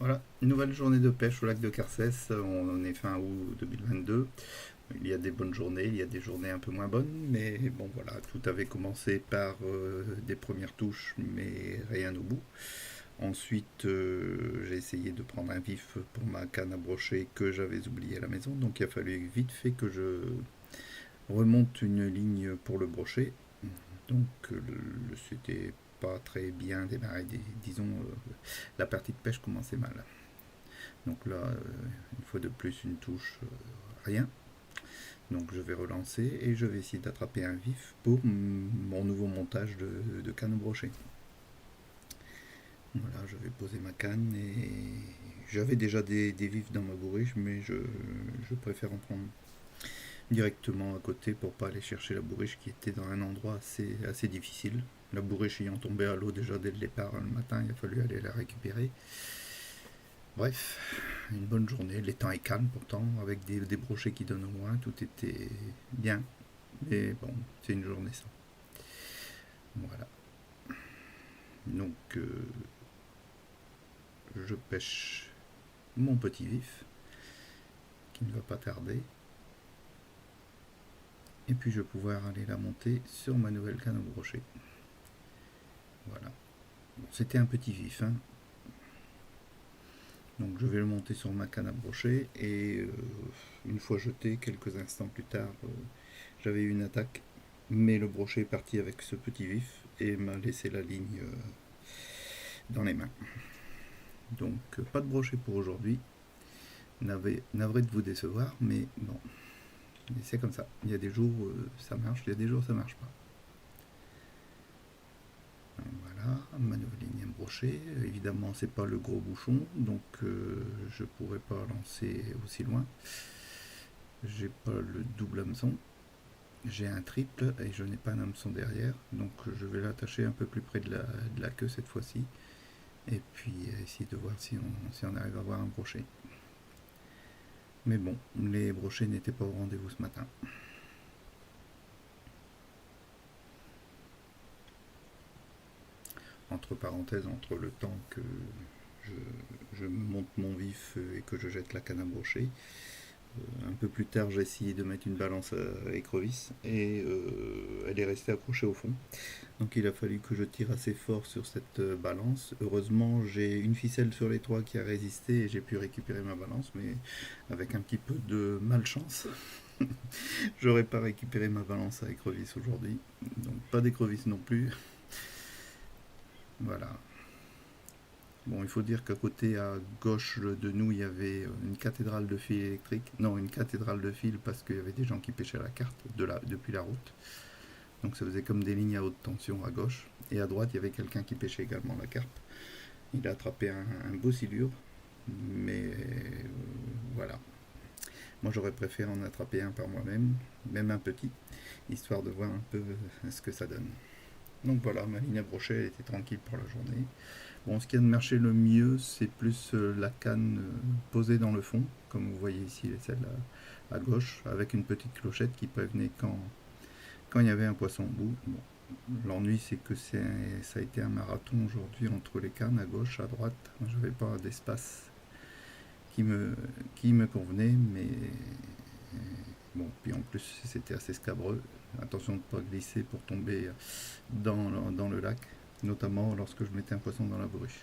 Voilà, une nouvelle journée de pêche au lac de Carcès. On est fin août 2022. Il y a des bonnes journées, il y a des journées un peu moins bonnes, mais bon voilà, tout avait commencé par des premières touches, mais rien au bout. Ensuite, j'ai essayé de prendre un vif pour ma canne à brocher que j'avais oublié à la maison, donc il a fallu vite fait que je remonte une ligne pour le brochet. Donc c'était pas très bien démarré, disons, la partie de pêche commençait mal. Donc là, une fois de plus, une touche, rien. Donc je vais relancer et je vais essayer d'attraper un vif pour mon nouveau montage de canne brochée. Voilà, je vais poser ma canne et j'avais déjà des vifs dans ma bourriche, mais je préfère en prendre directement à côté pour pas aller chercher la bourriche qui était dans un endroit assez difficile. La bourriche ayant tombé à l'eau déjà dès le départ le matin, il a fallu aller la récupérer. Bref, une bonne journée. Les temps est calme pourtant, avec des brochets qui donnent au loin. Tout était bien. Mais bon, c'est une journée sans. Voilà. Donc, je pêche mon petit vif, qui ne va pas tarder. Et puis, je vais pouvoir aller la monter sur ma nouvelle canne au brochet. Voilà. Bon, c'était un petit vif, hein. Donc, je vais le monter sur ma canne à brocher. Et une fois jeté, quelques instants plus tard, j'avais eu une attaque. Mais le brochet est parti avec ce petit vif et m'a laissé la ligne dans les mains. Donc pas de brochet pour aujourd'hui. Navré de vous décevoir, mais bon, c'est comme ça. Il y a des jours ça marche, il y a des jours ça marche pas. Voilà, ma nouvelle ligne brochet. Évidemment, c'est pas le gros bouchon, donc je pourrais pas lancer aussi loin. J'ai pas le double hameçon. J'ai un triple et je n'ai pas un hameçon derrière, donc je vais l'attacher un peu plus près de la queue cette fois-ci. Et puis essayer de voir si on arrive à avoir un brochet. Mais bon, les brochets n'étaient pas au rendez-vous ce matin. Entre parenthèses, entre le temps que je monte mon vif et que je jette la canne à brocher, un peu plus tard, j'ai essayé de mettre une balance à écrevisse et elle est restée accrochée au fond. Donc il a fallu que je tire assez fort sur cette balance. Heureusement, j'ai une ficelle sur les toits qui a résisté et j'ai pu récupérer ma balance, mais avec un petit peu de malchance, j'aurais pas récupéré ma balance à écrevisse aujourd'hui. Donc pas d'écrevisse non plus. Voilà. Bon, il faut dire qu'à côté, à gauche de nous, il y avait une cathédrale de fil électrique. Non, une cathédrale de fil parce qu'il y avait des gens qui pêchaient à la carte depuis la route. Donc ça faisait comme des lignes à haute tension à gauche. Et à droite, il y avait quelqu'un qui pêchait également la carpe. Il a attrapé un beau silure. Mais voilà. Moi, j'aurais préféré en attraper un par moi-même, même un petit, histoire de voir un peu ce que ça donne. Donc voilà, ma ligne à brochet elle était tranquille pour la journée. Bon, ce qui a de marcher le mieux, c'est plus la canne posée dans le fond, comme vous voyez ici, celle à gauche, avec une petite clochette qui prévenait quand il y avait un poisson au bout. Bon, l'ennui, c'est que ça a été un marathon aujourd'hui entre les cannes à gauche, à droite. Je n'avais pas d'espace qui me, qui me convenait, mais bon, puis en plus, c'était assez scabreux. Attention de ne pas glisser pour tomber dans le lac, notamment lorsque je mettais un poisson dans la bruche.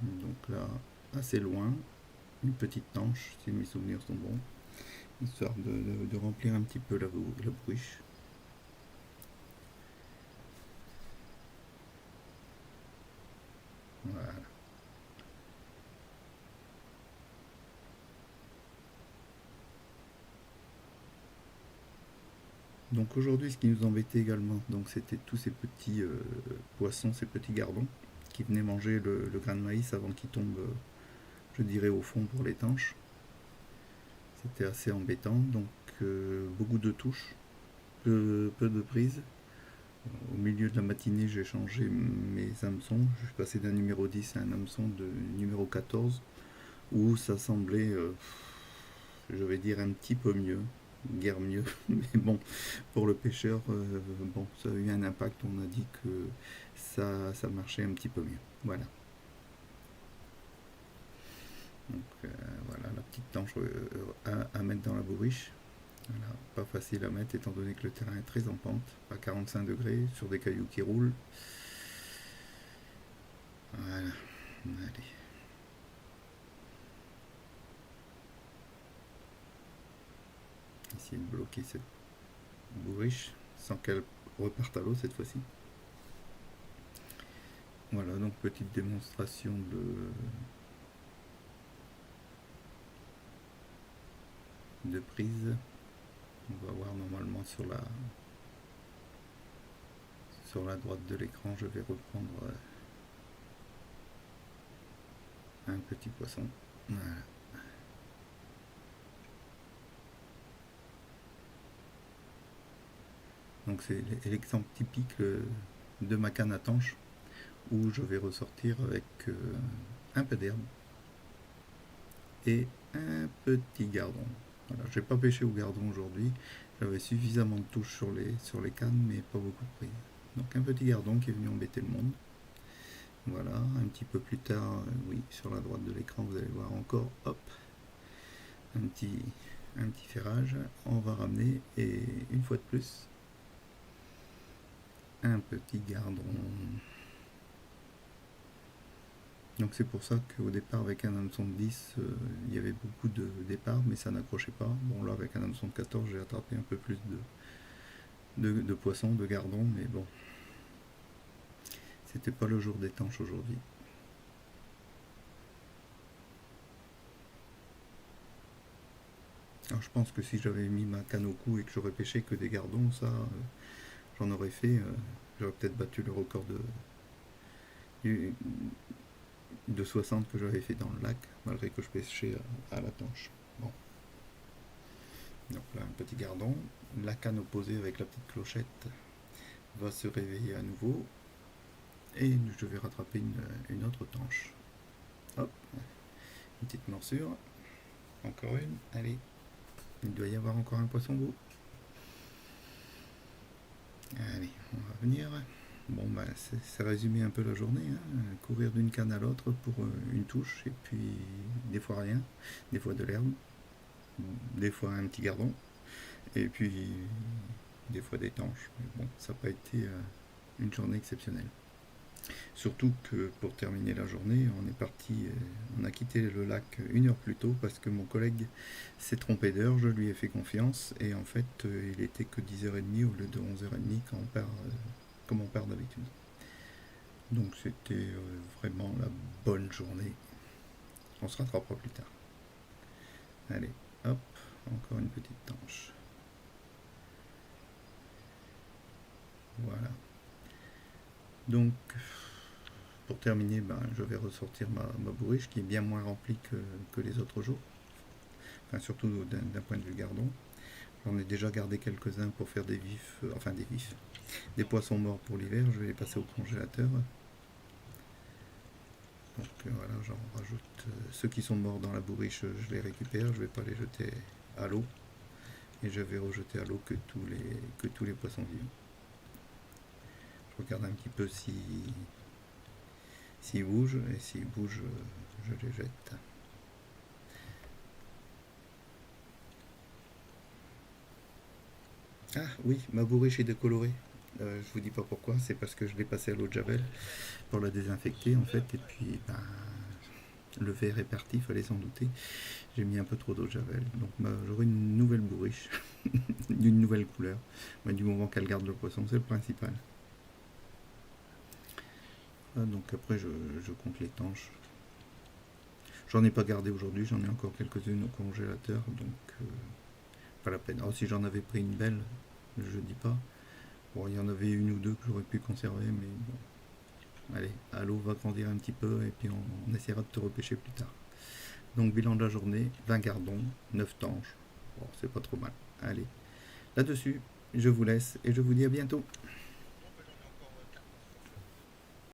Donc là, assez loin, une petite tanche, si mes souvenirs sont bons, histoire de remplir un petit peu la bruche. Voilà. Donc aujourd'hui, ce qui nous embêtait également, donc c'était tous ces petits poissons, ces petits gardons, qui venaient manger le grain de maïs avant qu'il tombe, je dirais, au fond pour l'étanche. C'était assez embêtant, donc beaucoup de touches, peu de prises. Au milieu de la matinée, j'ai changé mes hameçons. Je suis passé d'un numéro 10 à un hameçon de numéro 14, où ça semblait, je vais dire, un petit peu mieux. Guère mieux, mais bon, pour le pêcheur, bon, ça a eu un impact. On a dit que ça marchait un petit peu mieux. Voilà. Donc voilà la petite tanche à mettre dans la bourriche. Voilà, pas facile à mettre étant donné que le terrain est très en pente, à 45 degrés, sur des cailloux qui roulent. Voilà, allez. Essayer de bloquer cette bourriche sans qu'elle reparte à l'eau cette fois-ci. Voilà, donc petite démonstration de prise. On va voir normalement sur la droite de l'écran, je vais reprendre un petit poisson. Voilà. Donc c'est l'exemple typique de ma canne à tanche où je vais ressortir avec un peu d'herbe et un petit gardon. Voilà, j'ai pas pêché au gardon aujourd'hui, j'avais suffisamment de touches sur les cannes mais pas beaucoup de prises. Donc un petit gardon qui est venu embêter le monde. Voilà, un petit peu plus tard, oui, sur la droite de l'écran, vous allez voir encore, hop, un petit ferrage. On va ramener, et une fois de plus, un petit gardon. Donc c'est pour ça qu'au départ, avec un hameçon de 10, il y avait beaucoup de départ, mais ça n'accrochait pas. Bon, là, avec un hameçon de 14, j'ai attrapé un peu plus de poissons, de gardons, mais bon, c'était pas le jour des tanches aujourd'hui. Alors je pense que si j'avais mis ma canne au cou et que j'aurais pêché que des gardons, ça, j'en aurais fait, j'aurais peut-être battu le record de 60 que j'avais fait dans le lac, malgré que je pêchais à la tanche. Bon. Donc là, un petit gardon. La canne opposée avec la petite clochette va se réveiller à nouveau. Et je vais rattraper une autre tanche. Hop, une petite morsure. Encore une. Allez, il doit y avoir encore un poisson beau. Allez, on va venir. Bon, bah, c'est résumé un peu la journée. Hein. Courir d'une canne à l'autre pour une touche, et puis des fois rien, des fois de l'herbe, des fois un petit gardon, et puis des fois des tanches. Mais bon, ça n'a pas été une journée exceptionnelle. Surtout que pour terminer la journée, on a quitté le lac 1 heure plus tôt parce que mon collègue s'est trompé d'heure, je lui ai fait confiance et en fait il était que 10h30 au lieu de 11h30 comme on part d'habitude. Donc c'était vraiment la bonne journée. On se rattrapera plus tard. Allez, hop, encore une petite tanche. Voilà. Donc, pour terminer, je vais ressortir ma bourriche qui est bien moins remplie que les autres jours. Enfin, surtout d'un point de vue gardon. J'en ai déjà gardé quelques-uns pour faire des poissons morts pour l'hiver. Je vais les passer au congélateur. Donc voilà, j'en rajoute. Ceux qui sont morts dans la bourriche, je les récupère. Je ne vais pas les jeter à l'eau. Et je vais rejeter à l'eau que tous les poissons vivants. Je regarde un petit peu s'ils bougent, et s'ils bougent, je les jette. Ah oui, ma bourriche est décolorée. Je vous dis pas pourquoi, c'est parce que je l'ai passée à l'eau de javel pour la désinfecter en fait, et puis le verre est parti, il fallait s'en douter. J'ai mis un peu trop d'eau de javel, donc j'aurai une nouvelle bourriche, d'une nouvelle couleur, mais du moment qu'elle garde le poisson, c'est le principal. Donc après je compte les tanches. J'en ai pas gardé aujourd'hui, j'en ai encore quelques-unes au congélateur, donc pas la peine. Alors si j'en avais pris une belle, je dis pas. Bon, il y en avait une ou deux que j'aurais pu conserver, mais bon. Allez, à l'eau va grandir un petit peu et puis on essaiera de te repêcher plus tard. Donc bilan de la journée, 20 gardons, 9 tanches. Bon, c'est pas trop mal. Allez, là-dessus, je vous laisse et je vous dis à bientôt.